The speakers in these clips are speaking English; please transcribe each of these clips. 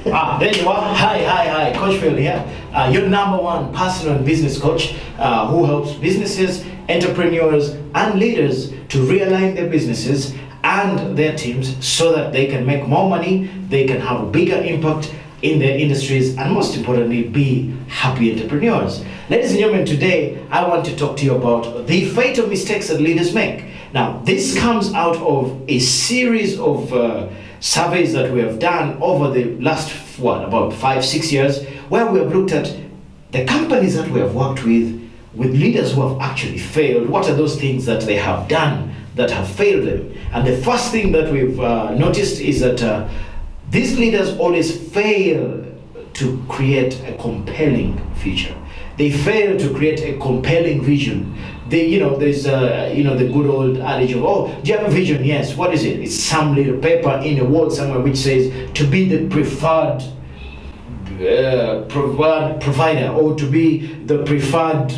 There you are. Hi. Coach Phil here. Your number one personal and business coach who helps businesses, entrepreneurs, and leaders to realign their businesses and their teams so that they can make more money, they can have a bigger impact in their industries, and most importantly, be happy entrepreneurs. Ladies and gentlemen, today I want to talk to you about the fatal mistakes that leaders make. Now, this comes out of a series of surveys that we have done over the last, about 5-6 years, where we have looked at the companies that we have worked with leaders who have actually failed. What are those things that they have done that have failed them? And the first thing that we've noticed is that these leaders always fail to create a compelling future. They fail to create a compelling vision. There's the good old adage of, oh, do you have a vision? Yes. What is it? It's some little paper in a wall somewhere which says to be the preferred provider, or to be the preferred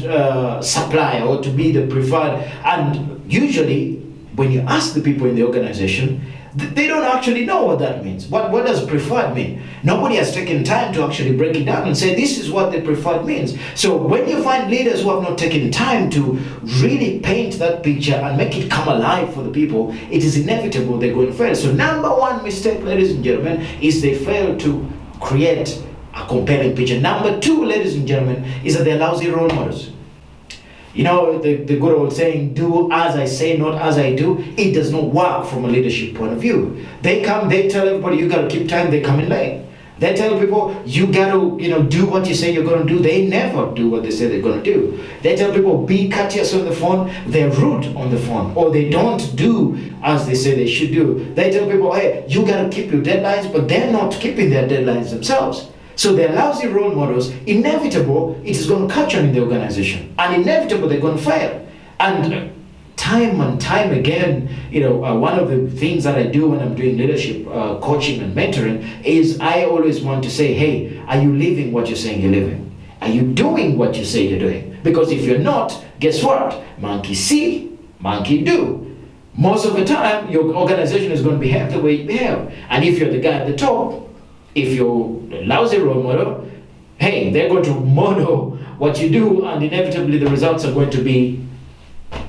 supplier, or to be the preferred. And usually, when you ask the people in the organization, they don't actually know what that means. What does preferred mean? Nobody has taken time to actually break it down and say this is what the preferred means. So when you find leaders who have not taken time to really paint that picture and make it come alive for the people, it is inevitable they're going to fail. So number one mistake, ladies and gentlemen, is they fail to create a compelling picture. Number two, ladies and gentlemen, is that they're lousy role models. You know, the good old saying, do as I say, not as I do. It does not work from a leadership point of view. They tell everybody, you got to keep time, they come in late. They tell people, you got to, do what you say you're going to do. They never do what they say they're going to do. They tell people, be courteous on the phone. They're rude on the phone, or they don't do as they say they should do. They tell people, hey, you got to keep your deadlines, but they're not keeping their deadlines themselves. So they're lousy role models. Inevitable, it is going to catch on in the organization. And inevitable, they're going to fail. And time and time again, one of the things that I do when I'm doing leadership coaching and mentoring is I always want to say, hey, are you living what you're saying you're living? Are you doing what you say you're doing? Because if you're not, guess what? Monkey see, monkey do. Most of the time, your organization is going to behave the way you behave. And if you're the guy at the top, if you're a lousy role model, hey, they're going to model what you do, and inevitably the results are going to be,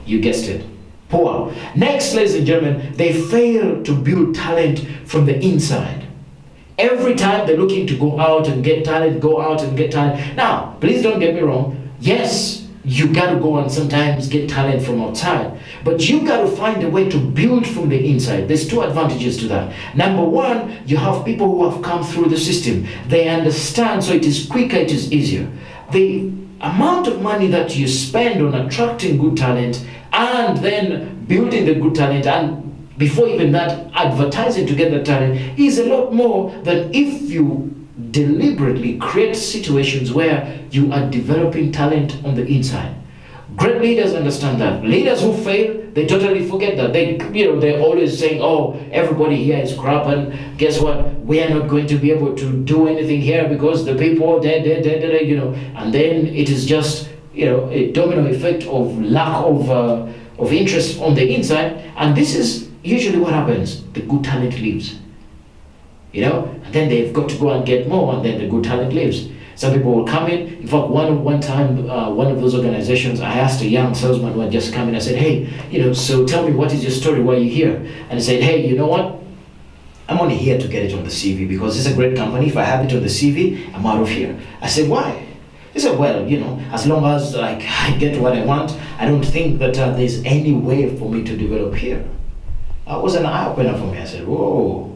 you guessed it, poor. Next, ladies and gentlemen, they fail to build talent from the inside. Every time they're looking to go out and get talent, Now, please don't get me wrong. Yes, you got to go and sometimes get talent from outside, but you got to find a way to build from the inside. There's two advantages to that. Number one, you have people who have come through the system. They understand, so it is quicker, it is easier. The amount of money that you spend on attracting good talent and then building the good talent, and before even that, advertising to get the talent, is a lot more than if you deliberately create situations where you are developing talent on the inside. Great leaders understand that. Leaders who fail, they totally forget that. They're always saying, oh, everybody here is crap, and guess what? We are not going to be able to do anything here because the people, and then it is just, a domino effect of lack of interest on the inside, and this is usually what happens. The good talent leaves. And then they've got to go and get more, and then the good talent leaves. Some people will come in. In fact, one time, one of those organizations, I asked a young salesman who had just come in, I said, hey, so tell me, what is your story, why are you here? And he said, hey, you know what? I'm only here to get it on the CV because it's a great company. If I have it on the CV, I'm out of here. I said, why? He said, well, as long as I get what I want, I don't think that there's any way for me to develop here. That was an eye-opener for me. I said, whoa,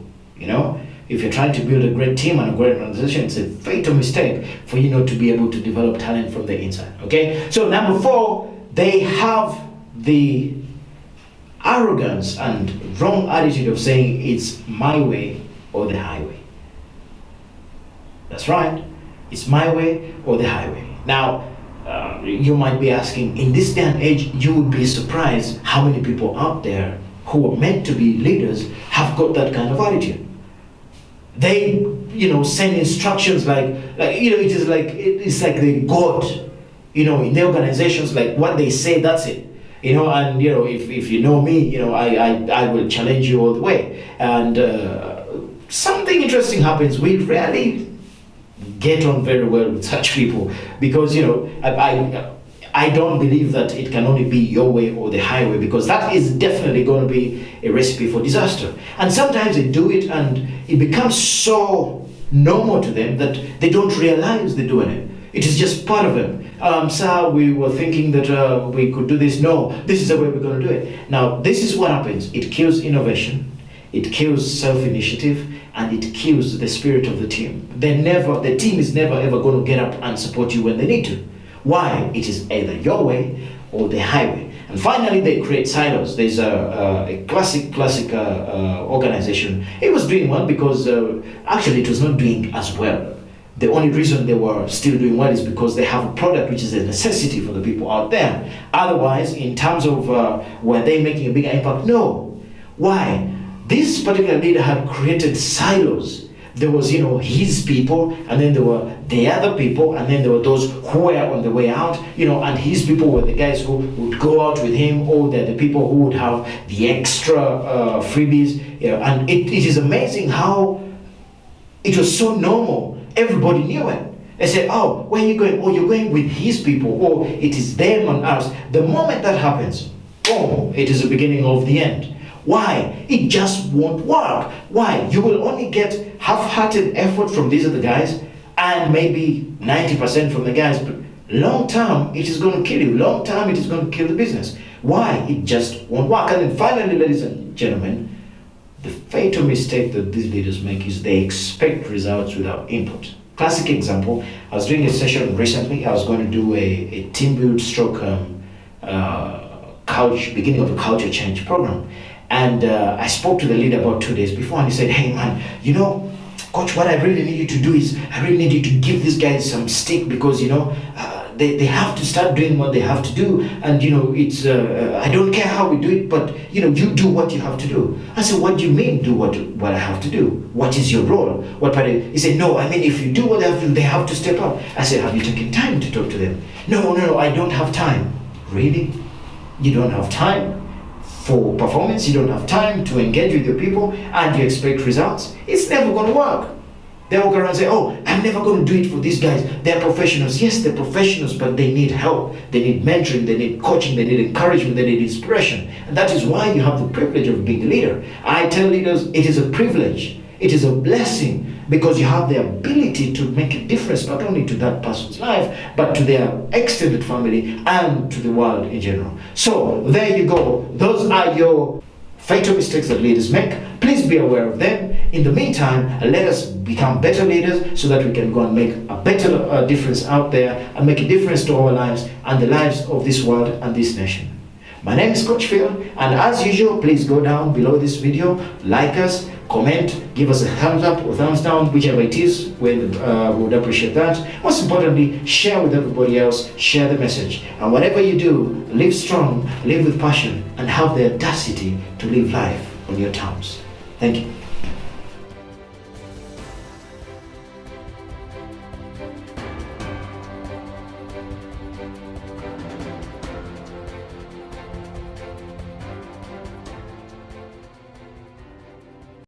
if you're trying to build a great team and a great organization, it's a fatal mistake for you not to be able to develop talent from the inside. Okay? So number four, they have the arrogance and wrong attitude of saying it's my way or the highway. That's right. It's my way or the highway. Now, you might be asking, in this day and age, you would be surprised how many people out there who are meant to be leaders have got that kind of attitude. They, send instructions it's like the God, in the organizations, like what they say, that's it. And if you know me, I will challenge you all the way. And something interesting happens. We rarely get on very well with such people because, I don't believe that it can only be your way or the highway, because that is definitely going to be a recipe for disaster. And sometimes they do it and it becomes so normal to them that they don't realize they're doing it. It is just part of them. Sir, we were thinking that we could do this. No, this is the way we're going to do it. Now, this is what happens. It kills innovation, it kills self-initiative, and it kills the spirit of the team. The team is never ever going to get up and support you when they need to. Why? It is either your way or the highway. And finally, they create silos. There's a classic organization. It was doing well because actually it was not doing as well. The only reason they were still doing well is because they have a product which is a necessity for the people out there. Otherwise, in terms of were they making a bigger impact? No. Why? This particular leader had created silos. There was, his people, and then there were the other people, and then there were those who were on the way out, and his people were the guys who would go out with him, or they're the people who would have the extra freebies. And it is amazing how it was so normal. Everybody knew it. They said, oh, where are you going? Oh, you're going with his people, or it is them and us. The moment that happens, boom, it is the beginning of the end. Why? It just won't work. Why? You will only get half-hearted effort from these other guys and maybe 90% from the guys. But long term, it is going to kill you. Long term, it is going to kill the business. Why? It just won't work. And then finally, ladies and gentlemen, the fatal mistake that these leaders make is they expect results without input. Classic example, I was doing a session recently. I was going to do a team build stroke beginning of a culture change program. And I spoke to the leader about 2 days before, and he said, hey man, coach, what I really need you to do is, I really need you to give these guys some stick, because, they have to start doing what they have to do. And, it's, I don't care how we do it, but, you do what you have to do. I said, what do you mean do what I have to do? What is your role? He said, no, I mean, if you do what they have to do, they have to step up. I said, have you taken time to talk to them? No, I don't have time. Really? You don't have time for performance? You don't have time to engage with your people, and you expect results? It's never going to work. They walk around and say, oh, I'm never going to do it for these guys. They're professionals. Yes, they're professionals, but they need help. They need mentoring. They need coaching. They need encouragement. They need inspiration. And that is why you have the privilege of being a leader. I tell leaders, it is a privilege. It is a blessing, because you have the ability to make a difference, not only to that person's life, but to their extended family and to the world in general. So there you go. Those are your fatal mistakes that leaders make. Please be aware of them. In the meantime, let us become better leaders so that we can go and make a better difference out there, and make a difference to our lives and the lives of this world and this nation. My name is Coach Phil, and as usual, please go down below this video, like us, comment, give us a thumbs up or thumbs down, whichever it is. We would appreciate that. Most importantly, share with everybody else, share the message. And whatever you do, live strong, live with passion, and have the audacity to live life on your terms. Thank you.